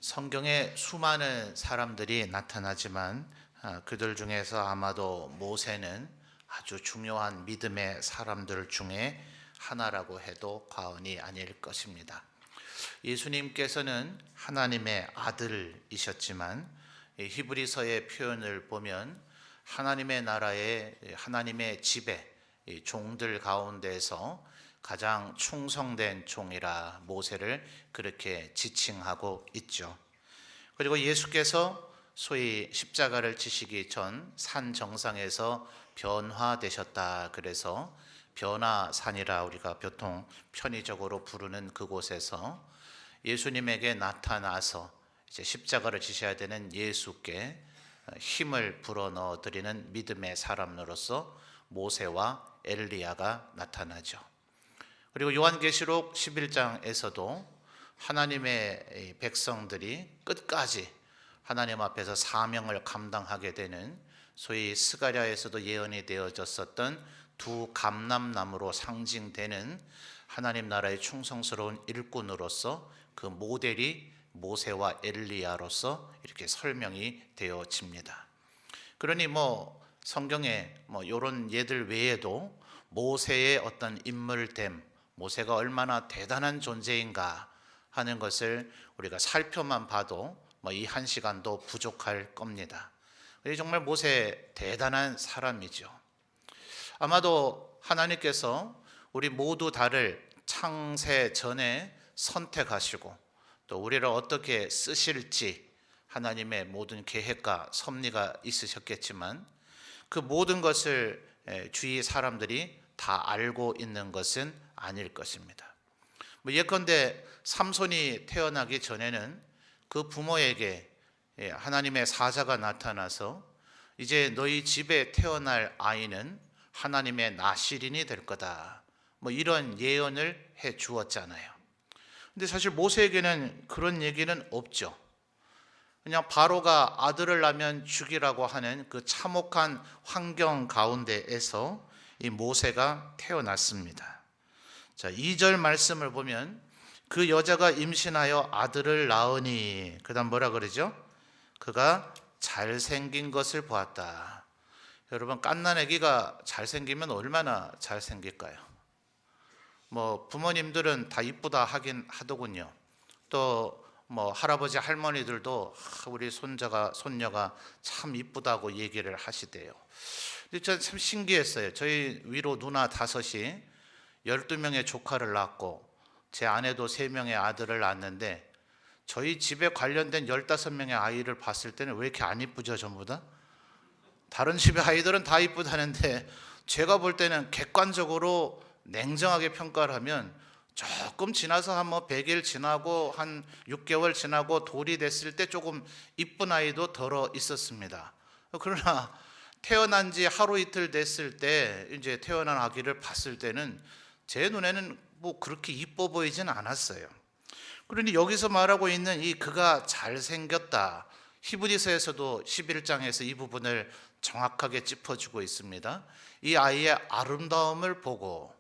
성경에 수많은 사람들이 나타나지만 그들 중에서 아마도 모세는 아주 중요한 믿음의 사람들 중에 하나라고 해도 과언이 아닐 것입니다. 예수님께서는 하나님의 아들이셨지만 히브리서의 표현을 보면 하나님의 나라의 하나님의 집에 종들 가운데서 가장 충성된 종이라 모세를 그렇게 지칭하고 있죠. 그리고 예수께서 소위 십자가를 지시기 전 산 정상에서 변화되셨다. 그래서 변화산이라 우리가 보통 편의적으로 부르는 그곳에서 예수님에게 나타나서 이제 십자가를 지셔야 되는 예수께 힘을 불어넣어 드리는 믿음의 사람으로서 모세와 엘리야가 나타나죠. 그리고 요한계시록 11장에서도 하나님의 백성들이 끝까지 하나님 앞에서 사명을 감당하게 되는 소위 스가랴에서도 예언이 되어졌었던 두 감람나무로 상징되는 하나님 나라의 충성스러운 일꾼으로서 그 모델이 모세와 엘리야로서 이렇게 설명이 되어집니다. 그러니 성경에 이런 예들 외에도 모세의 어떤 인물됨, 모세가 얼마나 대단한 존재인가 하는 것을 우리가 살펴만 봐도 이 한 시간도 부족할 겁니다. 정말 모세 대단한 사람이죠. 아마도 하나님께서 우리 모두 다를 창세 전에 선택하시고 또 우리를 어떻게 쓰실지 하나님의 모든 계획과 섭리가 있으셨겠지만 그 모든 것을 주위 사람들이 다 알고 있는 것은 아닐 것입니다. 예컨대 삼손이 태어나기 전에는 그 부모에게 하나님의 사자가 나타나서 이제 너희 집에 태어날 아이는 하나님의 나실인이 될 거다. 이런 예언을 해 주었잖아요. 근데 사실 모세에게는 그런 얘기는 없죠. 그냥 바로가 아들을 낳으면 죽이라고 하는 그 참혹한 환경 가운데에서 이 모세가 태어났습니다. 자, 2절 말씀을 보면 그 여자가 임신하여 아들을 낳으니 그다음 뭐라 그러죠? 그가 잘생긴 것을 보았다. 여러분, 갓난 아기가 잘생기면 얼마나 잘생길까요? 부모님들은 다 이쁘다 하긴 하더군요. 또 할아버지 할머니들도 우리 손녀가 참 이쁘다고 얘기를 하시대요. 근데 전 참 신기했어요. 저희 위로 누나 5이 12명의 조카를 낳고 제 아내도 3명의 아들을 낳았는데 저희 집에 관련된 15명의 아이를 봤을 때는 왜 이렇게 안 이쁘죠? 전부 다? 다른 집의 아이들은 다 이쁘다는데 제가 볼 때는 객관적으로 냉정하게 평가를 하면 조금 지나서 한 100일 지나고 한 6개월 지나고 돌이 됐을 때 조금 이쁜 아이도 덜어 있었습니다. 그러나 태어난 지 하루 이틀 됐을 때 이제 태어난 아기를 봤을 때는 제 눈에는 그렇게 이뻐 보이진 않았어요. 그러니 여기서 말하고 있는 이 그가 잘생겼다. 히브리서에서도 11장에서 이 부분을 정확하게 짚어주고 있습니다. 이 아이의 아름다움을 보고,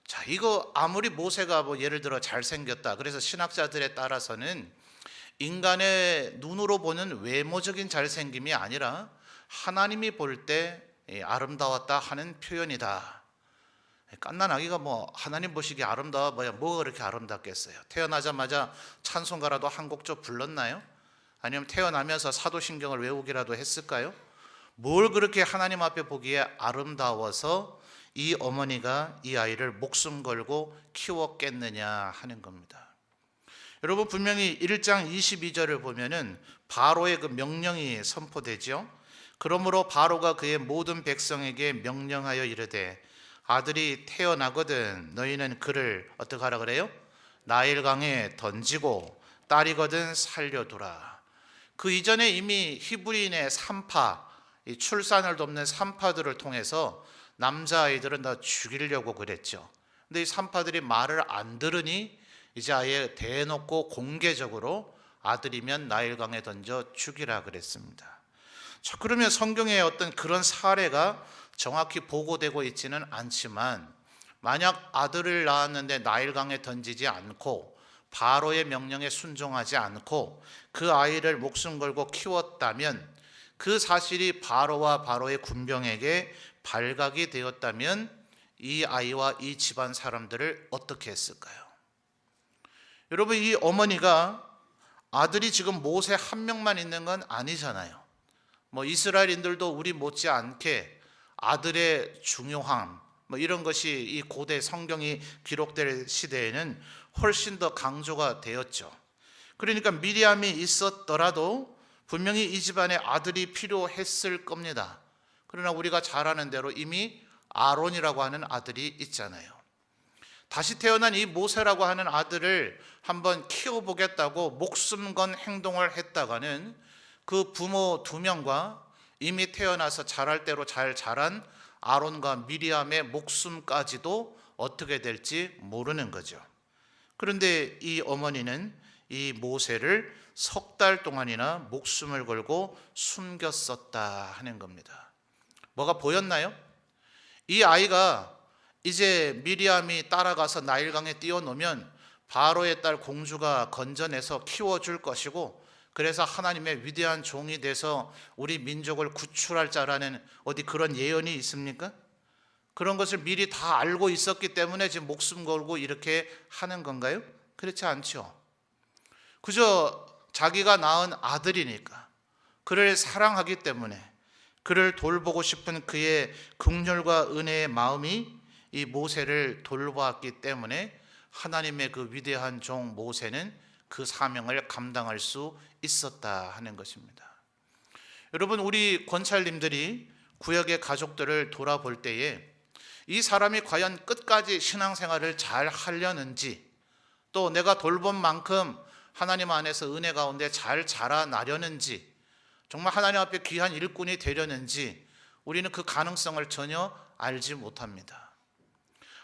자, 이거 아무리 모세가 예를 들어 잘생겼다. 그래서 신학자들에 따라서는 인간의 눈으로 보는 외모적인 잘생김이 아니라 하나님이 볼 때 아름다웠다 하는 표현이다. 갓난 아기가 하나님 보시기에 아름다워 뭐가 그렇게 아름답겠어요? 태어나자마자 찬송가라도 한 곡 좀 불렀나요? 아니면 태어나면서 사도신경을 외우기라도 했을까요? 뭘 그렇게 하나님 앞에 보기에 아름다워서 이 어머니가 이 아이를 목숨 걸고 키웠겠느냐 하는 겁니다. 여러분, 분명히 1장 22절을 보면은 바로의 그 명령이 선포되죠. 그러므로 바로가 그의 모든 백성에게 명령하여 이르되 아들이 태어나거든 너희는 그를 어떻게 하라 그래요? 나일강에 던지고 딸이거든 살려두라. 그 이전에 이미 히브리인의 산파, 출산을 돕는 산파들을 통해서 남자아이들은 다 죽이려고 그랬죠. 근데 이 산파들이 말을 안 들으니 이제 아예 대놓고 공개적으로 아들이면 나일강에 던져 죽이라 그랬습니다. 자, 그러면 성경에 어떤 그런 사례가 정확히 보고되고 있지는 않지만 만약 아들을 낳았는데 나일강에 던지지 않고 바로의 명령에 순종하지 않고 그 아이를 목숨 걸고 키웠다면, 그 사실이 바로와 바로의 군병에게 발각이 되었다면 이 아이와 이 집안 사람들을 어떻게 했을까요? 여러분, 이 어머니가 아들이 지금 모세 한 명만 있는 건 아니잖아요. 이스라엘인들도 우리 못지않게 아들의 중요함, 이런 것이 이 고대 성경이 기록될 시대에는 훨씬 더 강조가 되었죠. 그러니까 미리암이 있었더라도 분명히 이 집안에 아들이 필요했을 겁니다. 그러나 우리가 잘 아는 대로 이미 아론이라고 하는 아들이 있잖아요. 다시 태어난 이 모세라고 하는 아들을 한번 키워보겠다고 목숨 건 행동을 했다가는 그 부모 두 명과 이미 태어나서 자랄 대로 잘 자란 아론과 미리암의 목숨까지도 어떻게 될지 모르는 거죠. 그런데 이 어머니는 이 모세를 석 달 동안이나 목숨을 걸고 숨겼었다 하는 겁니다. 뭐가 보였나요? 이 아이가 이제 미리암이 따라가서 나일강에 띄워놓으면 바로의 딸 공주가 건져내서 키워줄 것이고, 그래서 하나님의 위대한 종이 돼서 우리 민족을 구출할 자라는 어디 그런 예언이 있습니까? 그런 것을 미리 다 알고 있었기 때문에 지금 목숨 걸고 이렇게 하는 건가요? 그렇지 않죠. 그저 자기가 낳은 아들이니까, 그를 사랑하기 때문에, 그를 돌보고 싶은 그의 긍휼과 은혜의 마음이 이 모세를 돌보았기 때문에 하나님의 그 위대한 종 모세는 그 사명을 감당할 수 있었다 하는 것입니다. 여러분, 우리 권찰님들이 구역의 가족들을 돌아볼 때에 이 사람이 과연 끝까지 신앙생활을 잘 하려는지, 또 내가 돌본 만큼 하나님 안에서 은혜 가운데 잘 자라나려는지, 정말 하나님 앞에 귀한 일꾼이 되려는지 우리는 그 가능성을 전혀 알지 못합니다.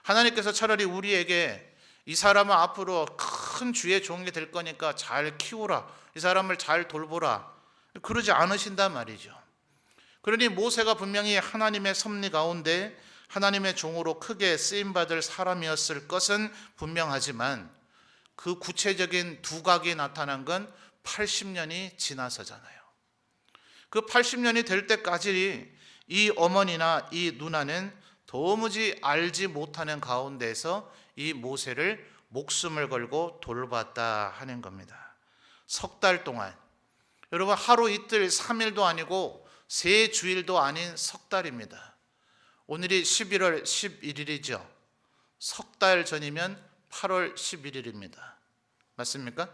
하나님께서 차라리 우리에게 이 사람은 앞으로 큰 주의 종이 될 거니까 잘 키우라, 이 사람을 잘 돌보라, 그러지 않으신단 말이죠. 그러니 모세가 분명히 하나님의 섭리 가운데 하나님의 종으로 크게 쓰임받을 사람이었을 것은 분명하지만 그 구체적인 두각이 나타난 건 80년이 지나서잖아요. 그 80년이 될 때까지 이 어머니나 이 누나는 도무지 알지 못하는 가운데서 이 모세를 목숨을 걸고 돌봤다 하는 겁니다. 석 달 동안, 여러분, 하루 이틀 3일도 아니고 세 주일도 아닌 석 달입니다. 오늘이 11월 11일이죠. 석 달 전이면 8월 11일입니다. 맞습니까?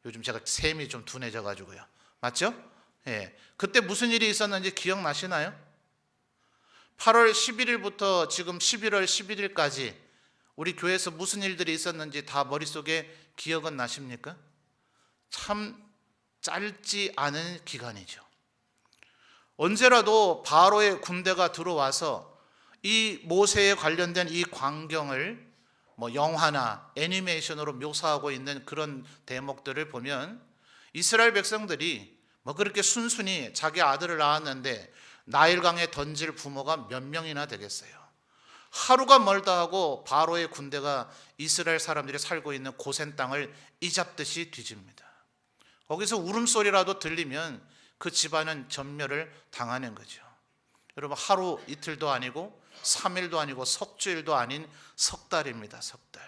요즘 제가 셈이 좀 둔해져 가지고요. 맞죠? 예. 그때 무슨 일이 있었는지 기억나시나요? 8월 11일부터 지금 11월 11일까지 우리 교회에서 무슨 일들이 있었는지 다 머릿속에 기억은 나십니까? 참 짧지 않은 기간이죠. 언제라도 바로의 군대가 들어와서 이 모세에 관련된 이 광경을 영화나 애니메이션으로 묘사하고 있는 그런 대목들을 보면 이스라엘 백성들이 그렇게 순순히 자기 아들을 낳았는데 나일강에 던질 부모가 몇 명이나 되겠어요. 하루가 멀다 하고 바로의 군대가 이스라엘 사람들이 살고 있는 고센 땅을 이잡듯이 뒤집니다. 거기서 울음소리라도 들리면 그 집안은 전멸을 당하는 거죠. 여러분, 하루 이틀도 아니고 3일도 아니고 석주일도 아닌 석 달입니다. 석 달.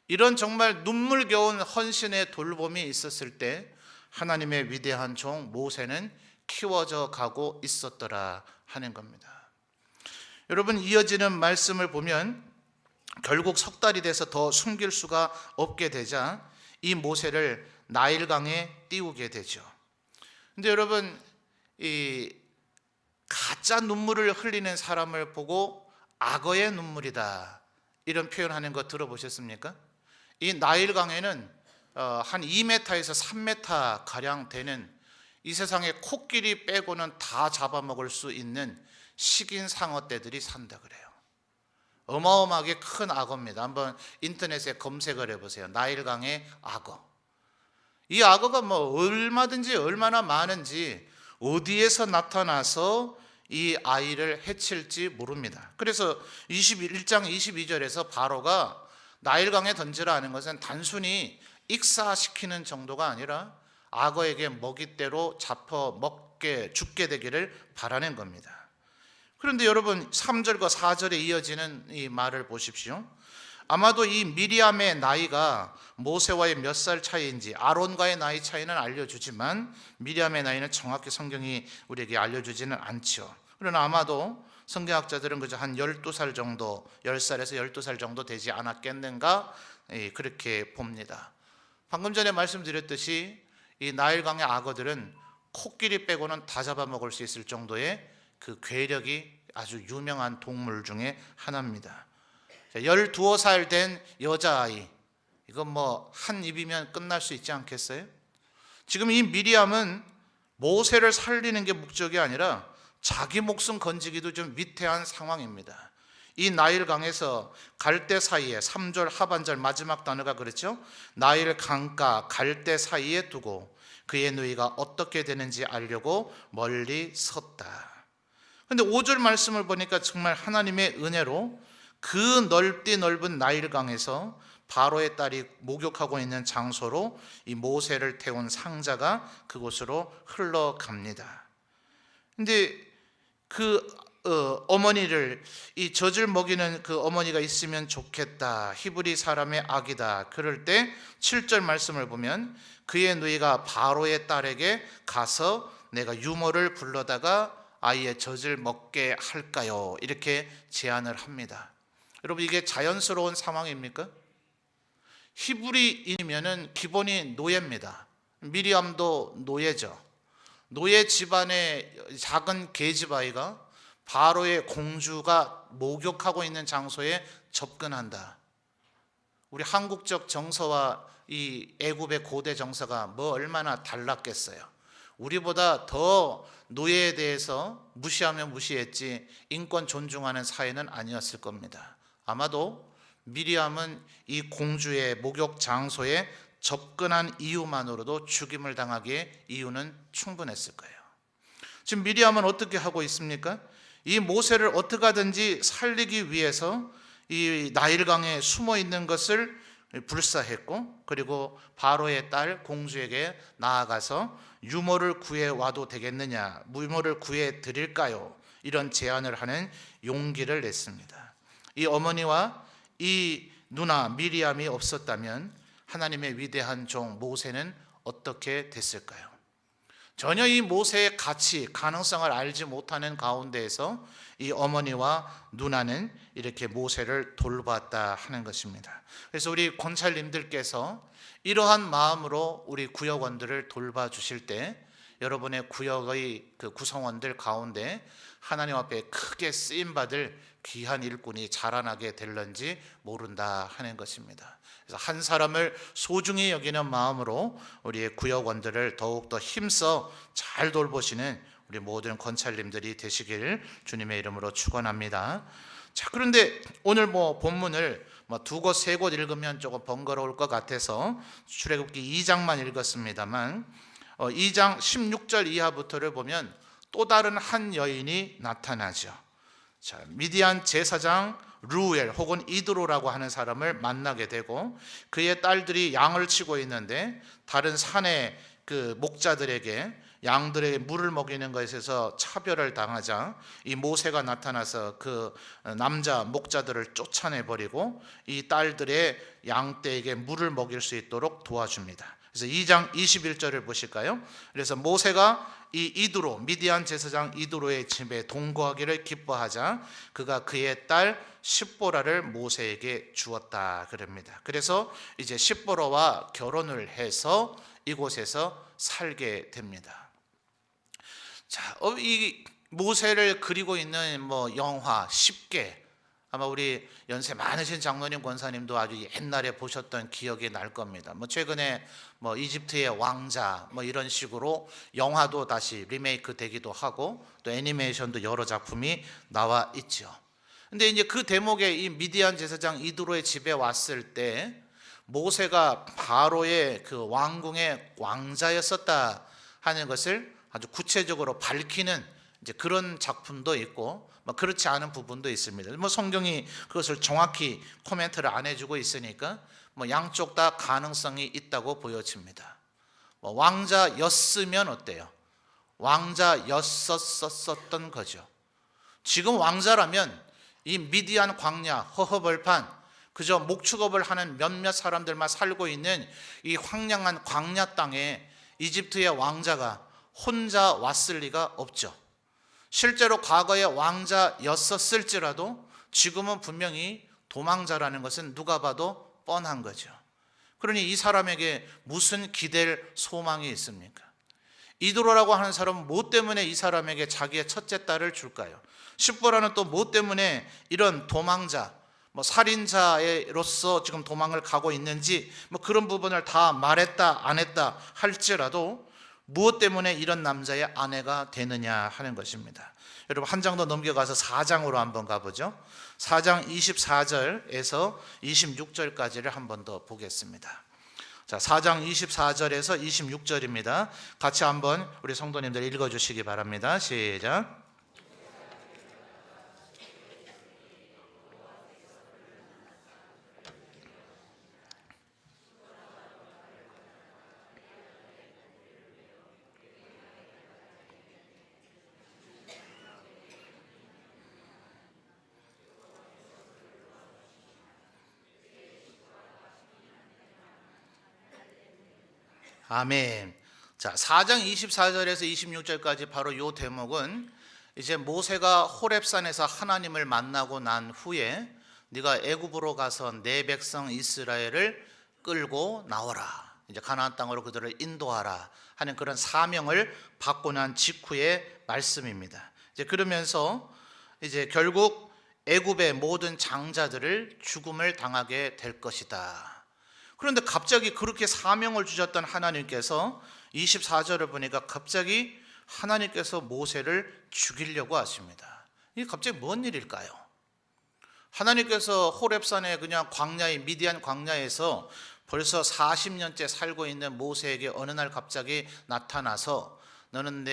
이런 정말 눈물겨운 헌신의 돌봄이 있었을 때 하나님의 위대한 종 모세는 키워져 가고 있었더라 하는 겁니다. 여러분, 이어지는 말씀을 보면 결국 석 달이 돼서 더 숨길 수가 없게 되자 이 모세를 나일강에 띄우게 되죠. 근데 여러분, 이 가짜 눈물을 흘리는 사람을 보고 악어의 눈물이다, 이런 표현하는 거 들어보셨습니까? 이 나일강에는 한 2m에서 3m 가량 되는, 이 세상에 코끼리 빼고는 다 잡아먹을 수 있는 식인 상어떼들이 산다 그래요. 어마어마하게 큰 악어입니다. 한번 인터넷에 검색을 해보세요. 나일강의 악어. 이 악어가 얼마든지 얼마나 많은지 어디에서 나타나서 이 아이를 해칠지 모릅니다. 그래서 21장 22절에서 바로가 나일강에 던지라 하는 것은 단순히 익사시키는 정도가 아니라 악어에게 먹잇대로 잡혀 먹게 죽게 되기를 바라는 겁니다. 그런데 여러분 3절과 4절에 이어지는 이 말을 보십시오. 아마도 이 미리암의 나이가 모세와의 몇 살 차이인지, 아론과의 나이 차이는 알려주지만 미리암의 나이는 정확히 성경이 우리에게 알려주지는 않죠. 그러나 아마도 성경학자들은 그저 한 12살 정도, 10살에서 12살 정도 되지 않았겠는가 그렇게 봅니다. 방금 전에 말씀드렸듯이 이 나일강의 악어들은 코끼리 빼고는 다 잡아먹을 수 있을 정도의 그 괴력이 아주 유명한 동물 중에 하나입니다. 12살 된 여자아이, 이건 뭐 한 입이면 끝날 수 있지 않겠어요? 지금 이 미리암은 모세를 살리는 게 목적이 아니라 자기 목숨 건지기도 좀 위태한 상황입니다. 이 나일강에서 갈대 사이에, 3절 하반절 마지막 단어가 그렇죠? 나일 강가 갈대 사이에 두고 그의 누이가 어떻게 되는지 알려고 멀리 섰다. 그런데 5절 말씀을 보니까 정말 하나님의 은혜로 그 넓디 넓은 나일강에서 바로의 딸이 목욕하고 있는 장소로 이 모세를 태운 상자가 그곳으로 흘러갑니다. 근데 그 어머니를, 이 젖을 먹이는 그 어머니가 있으면 좋겠다, 히브리 사람의 악이다, 그럴 때 7절 말씀을 보면 그의 누이가 바로의 딸에게 가서 내가 유모를 불러다가 아이의 젖을 먹게 할까요? 이렇게 제안을 합니다. 여러분, 이게 자연스러운 상황입니까? 히브리인이면은 기본이 노예입니다. 미리암도 노예죠. 노예 집안의 작은 계집아이가 바로의 공주가 목욕하고 있는 장소에 접근한다. 우리 한국적 정서와 이 애굽의 고대 정서가 뭐 얼마나 달랐겠어요. 우리보다 더 노예에 대해서 무시하면 무시했지 인권 존중하는 사회는 아니었을 겁니다. 아마도 미리암은 이 공주의 목욕 장소에 접근한 이유만으로도 죽임을 당하기에 이유는 충분했을 거예요. 지금 미리암은 어떻게 하고 있습니까? 이 모세를 어떻게 하든지 살리기 위해서 이 나일강에 숨어 있는 것을 불사했고, 그리고 바로의 딸 공주에게 나아가서 유모를 구해 와도 되겠느냐, 유모를 구해 드릴까요? 이런 제안을 하는 용기를 냈습니다. 이 어머니와 이 누나 미리암이 없었다면 하나님의 위대한 종 모세는 어떻게 됐을까요? 전혀 이 모세의 가치, 가능성을 알지 못하는 가운데에서 이 어머니와 누나는 이렇게 모세를 돌봤다 하는 것입니다. 그래서 우리 권찰님들께서 이러한 마음으로 우리 구역원들을 돌봐주실 때 여러분의 구역의 그 구성원들 가운데 하나님 앞에 크게 쓰임받을 귀한 일꾼이 자라나게 될런지 모른다 하는 것입니다. 그래서 한 사람을 소중히 여기는 마음으로 우리의 구역원들을 더욱더 힘써 잘 돌보시는 우리 모든 권찰님들이 되시길 주님의 이름으로 축원합니다. 자, 그런데 오늘 본문을 두 곳, 세 곳 읽으면 조금 번거로울 것 같아서 출애굽기 2장만 읽었습니다만 2장 16절 이하부터를 보면 또 다른 한 여인이 나타나죠. 자, 미디안 제사장 루엘 혹은 이드로라고 하는 사람을 만나게 되고 그의 딸들이 양을 치고 있는데 다른 산의 그 목자들에게 양들에게 물을 먹이는 것에서 차별을 당하자 이 모세가 나타나서 그 남자 목자들을 쫓아내버리고 이 딸들의 양떼에게 물을 먹일 수 있도록 도와줍니다. 그래서 2장 21절을 보실까요? 그래서 모세가 이 이드로, 미디안 제사장 이드로의 집에 동거하기를 기뻐하자 그가 그의 딸 십보라를 모세에게 주었다 그럽니다. 그래서 이제 십보라와 결혼을 해서 이곳에서 살게 됩니다. 자, 이 모세를 그리고 있는 영화 10개, 아마 우리 연세 많으신 장로님 권사님도 아주 옛날에 보셨던 기억이 날 겁니다. 최근에 이집트의 왕자 이런 식으로 영화도 다시 리메이크 되기도 하고 또 애니메이션도 여러 작품이 나와 있죠. 근데 이제 그 대목에 이 미디안 제사장 이드로의 집에 왔을 때 모세가 바로의 그 왕궁의 왕자였었다 하는 것을 아주 구체적으로 밝히는 이제 그런 작품도 있고 뭐 그렇지 않은 부분도 있습니다. 뭐 성경이 그것을 정확히 코멘트를 안 해주고 있으니까 뭐 양쪽 다 가능성이 있다고 보여집니다. 뭐 왕자였으면 어때요? 왕자였었던 거죠. 지금 왕자라면 이 미디안 광야, 허허벌판, 그저 목축업을 하는 몇몇 사람들만 살고 있는 이 황량한 광야 땅에 이집트의 왕자가 혼자 왔을 리가 없죠. 실제로 과거에 왕자였었을지라도 지금은 분명히 도망자라는 것은 누가 봐도 뻔한 거죠. 그러니 이 사람에게 무슨 기댈 소망이 있습니까? 이도로라고 하는 사람은 뭐 때문에 이 사람에게 자기의 첫째 딸을 줄까요? 십보라는 또 뭐 때문에 이런 도망자, 뭐 살인자로서 지금 도망을 가고 있는지 뭐 그런 부분을 다 말했다 안 했다 할지라도 무엇 때문에 이런 남자의 아내가 되느냐 하는 것입니다. 여러분 한 장 더 넘겨가서 4장으로 한번 가보죠. 4장 24절에서 26절까지를 한번 더 보겠습니다. 자, 4장 24절에서 26절입니다. 같이 한번 우리 성도님들 읽어주시기 바랍니다. 시작. 아멘. 자, 4장 24절에서 26절까지 바로 이 대목은 이제 모세가 호렙산에서 하나님을 만나고 난 후에 네가 애굽으로 가서 내 백성 이스라엘을 끌고 나오라, 이제 가나안 땅으로 그들을 인도하라 하는 그런 사명을 받고 난 직후의 말씀입니다. 이제 그러면서 이제 결국 애굽의 모든 장자들을 죽음을 당하게 될 것이다. 그런데 갑자기 그렇게 사명을 주셨던 하나님께서 24절을 보니까 갑자기 하나님께서 모세를 죽이려고 하십니다. 이게 갑자기 뭔 일일까요? 하나님께서 호렙산에 그냥 광야에, 미디안 광야에서 벌써 40년째 살고 있는 모세에게 어느 날 갑자기 나타나서 너는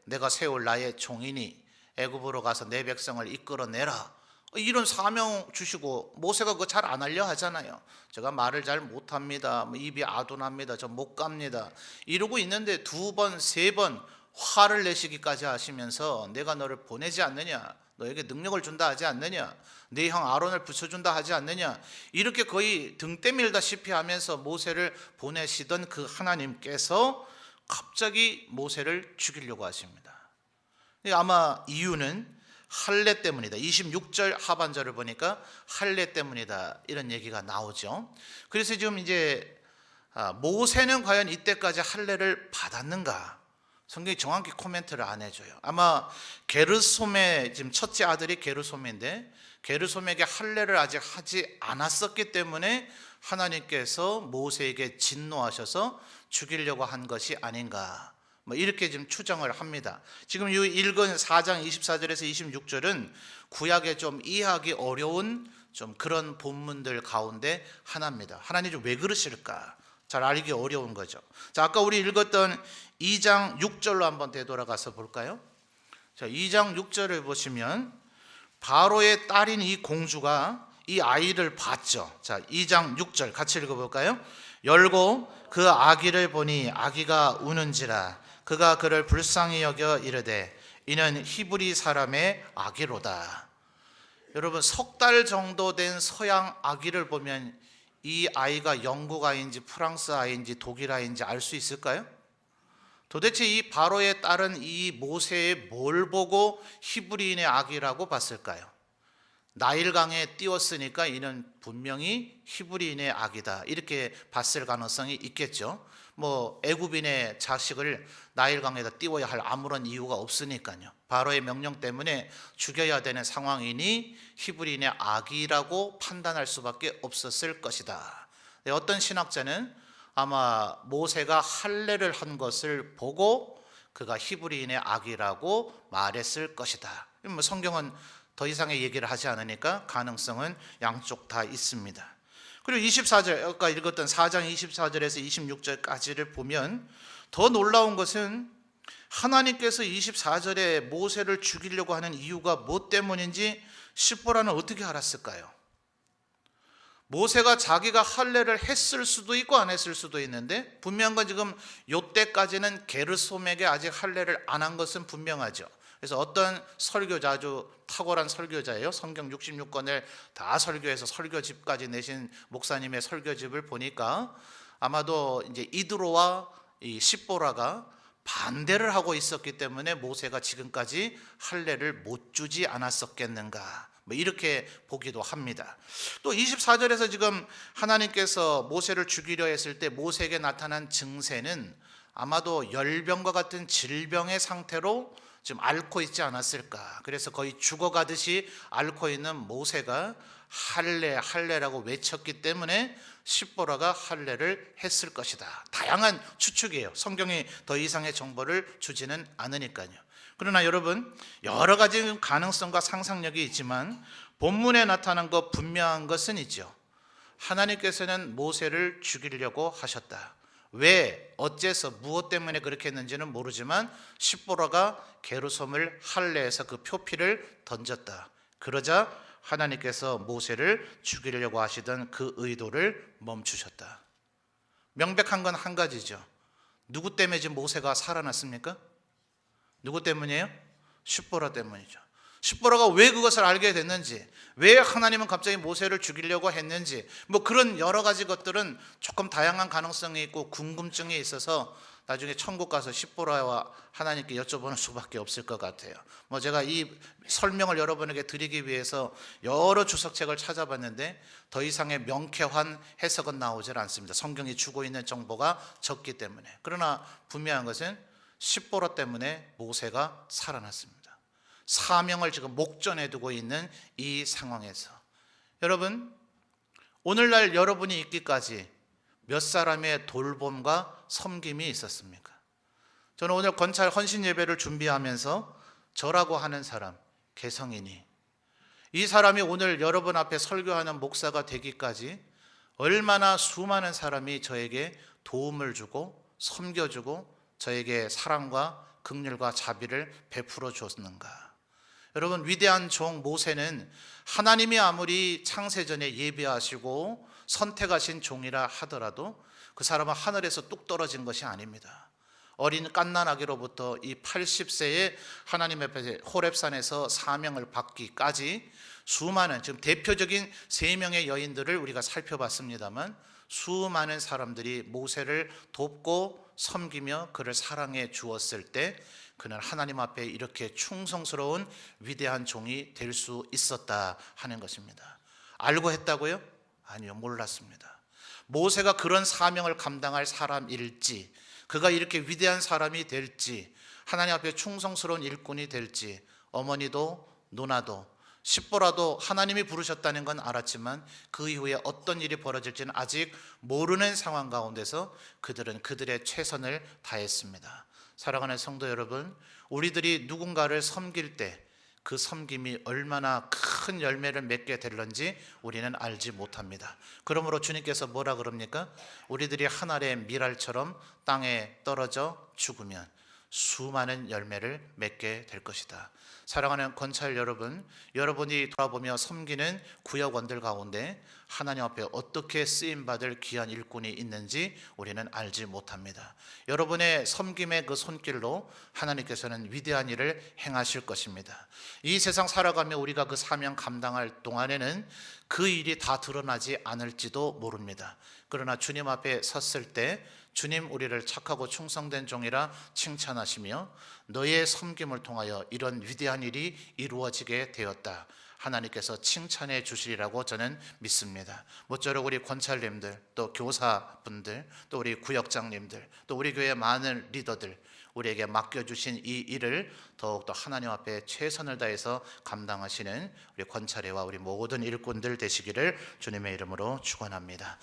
내가 세울 나의 종이니 애굽으로 가서 내 백성을 이끌어내라, 이런 사명 주시고 모세가 그거 잘 안 하려 하잖아요. 제가 말을 잘 못합니다, 입이 아둔합니다, 저 못 갑니다 이러고 있는데 두 번, 세 번 화를 내시기까지 하시면서 내가 너를 보내지 않느냐, 너에게 능력을 준다 하지 않느냐, 네 형 아론을 붙여준다 하지 않느냐, 이렇게 거의 등 때밀다시피 하면서 모세를 보내시던 그 하나님께서 갑자기 모세를 죽이려고 하십니다. 아마 이유는 할례 때문이다. 26절 하반절을 보니까 할례 때문이다 이런 얘기가 나오죠. 그래서 지금 이제 모세는 과연 이때까지 할례를 받았는가? 성경이 정확히 코멘트를 안 해줘요. 아마 게르솜의 지금 첫째 아들이 게르솜인데 게르솜에게 할례를 아직 하지 않았었기 때문에 하나님께서 모세에게 진노하셔서 죽이려고 한 것이 아닌가, 뭐 이렇게 지금 추정을 합니다. 지금 이 읽은 4장 24절에서 26절은 구약에 좀 이해하기 어려운 좀 그런 본문들 가운데 하나입니다. 하나님 왜 그러실까? 잘 알기 어려운 거죠. 자, 아까 우리 읽었던 2장 6절로 한번 되돌아가서 볼까요? 자, 2장 6절을 보시면 바로의 딸인 이 공주가 이 아이를 봤죠. 자, 2장 6절 같이 읽어볼까요? 열고 그 아기를 보니 아기가 우는지라 그가 그를 불쌍히 여겨 이르되 이는 히브리 사람의 아기로다. 여러분 석 달 정도 된 서양 아기를 보면 이 아이가 영국 아이인지 프랑스 아이인지 독일 아이인지 알 수 있을까요? 도대체 이 바로의 딸은 이 모세의 뭘 보고 히브리인의 아기라고 봤을까요? 나일강에 띄웠으니까 이는 분명히 히브리인의 아기다 이렇게 봤을 가능성이 있겠죠. 뭐 애굽인의 자식을 나일강에다 띄워야 할 아무런 이유가 없으니까요. 바로의 명령 때문에 죽여야 되는 상황이니 히브리인의 아기라고 판단할 수밖에 없었을 것이다. 어떤 신학자는 아마 모세가 할례를 한 것을 보고 그가 히브리인의 아기라고 말했을 것이다. 뭐 성경은 더 이상의 얘기를 하지 않으니까 가능성은 양쪽 다 있습니다. 그리고 24절, 아까 읽었던 4장 24절에서 26절까지를 보면 더 놀라운 것은 하나님께서 24절에 모세를 죽이려고 하는 이유가 뭐 때문인지 십보라는 어떻게 알았을까요? 모세가 자기가 할례를 했을 수도 있고 안 했을 수도 있는데, 분명한 건 지금 요때까지는 게르솜에게 아직 할례를 안 한 것은 분명하죠. 그래서 어떤 설교자, 아주 탁월한 설교자예요. 성경 66권을 다 설교해서 설교집까지 내신 목사님의 설교집을 보니까 아마도 이제 이드로와 이 십보라가 반대를 하고 있었기 때문에 모세가 지금까지 할례를 못 주지 않았었겠는가, 뭐 이렇게 보기도 합니다. 또 24절에서 지금 하나님께서 모세를 죽이려 했을 때 모세에게 나타난 증세는 아마도 열병과 같은 질병의 상태로 지금 앓고 있지 않았을까. 그래서 거의 죽어가듯이 앓고 있는 모세가 할례라고 외쳤기 때문에 십보라가 할례를 했을 것이다. 다양한 추측이에요. 성경이 더 이상의 정보를 주지는 않으니까요. 그러나 여러분, 여러 가지 가능성과 상상력이 있지만 본문에 나타난 것 분명한 것은 있죠. 하나님께서는 모세를 죽이려고 하셨다. 왜, 어째서, 무엇 때문에 그렇게 했는지는 모르지만 십보라가 게르솜을 할례해서 그 표피를 던졌다. 그러자 하나님께서 모세를 죽이려고 하시던 그 의도를 멈추셨다. 명백한 건 한 가지죠. 누구 때문에 지금 모세가 살아났습니까? 누구 때문이에요? 십보라 때문이죠. 십보라가 왜 그것을 알게 됐는지, 왜 하나님은 갑자기 모세를 죽이려고 했는지, 뭐 그런 여러 가지 것들은 조금 다양한 가능성이 있고 궁금증이 있어서 나중에 천국 가서 십보라와 하나님께 여쭤보는 수밖에 없을 것 같아요. 뭐 제가 이 설명을 여러분에게 드리기 위해서 여러 주석책을 찾아봤는데 더 이상의 명쾌한 해석은 나오질 않습니다. 성경이 주고 있는 정보가 적기 때문에. 그러나 분명한 것은 십보라 때문에 모세가 살아났습니다. 사명을 지금 목전에 두고 있는 이 상황에서 여러분, 오늘날 여러분이 있기까지 몇 사람의 돌봄과 섬김이 있었습니까? 저는 오늘 건찰 헌신 예배를 준비하면서 저라고 하는 사람, 개성인이, 이 사람이 오늘 여러분 앞에 설교하는 목사가 되기까지 얼마나 수많은 사람이 저에게 도움을 주고 섬겨주고 저에게 사랑과 긍휼과 자비를 베풀어 줬는가. 여러분, 위대한 종 모세는 하나님이 아무리 창세전에 예비하시고 선택하신 종이라 하더라도 그 사람은 하늘에서 뚝 떨어진 것이 아닙니다. 어린 갓난아기로부터 이 80세에 하나님 앞에 호렙산에서 사명을 받기까지 수많은, 지금 대표적인 3명의 여인들을 우리가 살펴봤습니다만 수많은 사람들이 모세를 돕고 섬기며 그를 사랑해 주었을 때 그는 하나님 앞에 이렇게 충성스러운 위대한 종이 될 수 있었다 하는 것입니다. 알고 했다고요? 아니요, 몰랐습니다. 모세가 그런 사명을 감당할 사람일지, 그가 이렇게 위대한 사람이 될지, 하나님 앞에 충성스러운 일꾼이 될지 어머니도 누나도 십보라도 하나님이 부르셨다는 건 알았지만 그 이후에 어떤 일이 벌어질지는 아직 모르는 상황 가운데서 그들은 그들의 최선을 다했습니다. 사랑하는 성도 여러분, 우리들이 누군가를 섬길 때 그 섬김이 얼마나 큰 열매를 맺게 될런지 우리는 알지 못합니다. 그러므로 주님께서 뭐라 그럽니까? 우리들이 한 알의 밀알처럼 땅에 떨어져 죽으면 수많은 열매를 맺게 될 것이다. 사랑하는 건찰 여러분, 여러분이 돌아보며 섬기는 구역원들 가운데 하나님 앞에 어떻게 쓰임받을 귀한 일꾼이 있는지 우리는 알지 못합니다. 여러분의 섬김의 그 손길로 하나님께서는 위대한 일을 행하실 것입니다. 이 세상 살아가며 우리가 그 사명 감당할 동안에는 그 일이 다 드러나지 않을지도 모릅니다. 그러나 주님 앞에 섰을 때 주님, 우리를 착하고 충성된 종이라 칭찬하시며 너의 섬김을 통하여 이런 위대한 일이 이루어지게 되었다, 하나님께서 칭찬해 주시리라고 저는 믿습니다. 모쪼록 우리 권찰님들, 또 교사분들, 또 우리 구역장님들, 또 우리 교회 많은 리더들, 우리에게 맡겨주신 이 일을 더욱더 하나님 앞에 최선을 다해서 감당하시는 우리 권찰회와 우리 모든 일꾼들 되시기를 주님의 이름으로 축원합니다.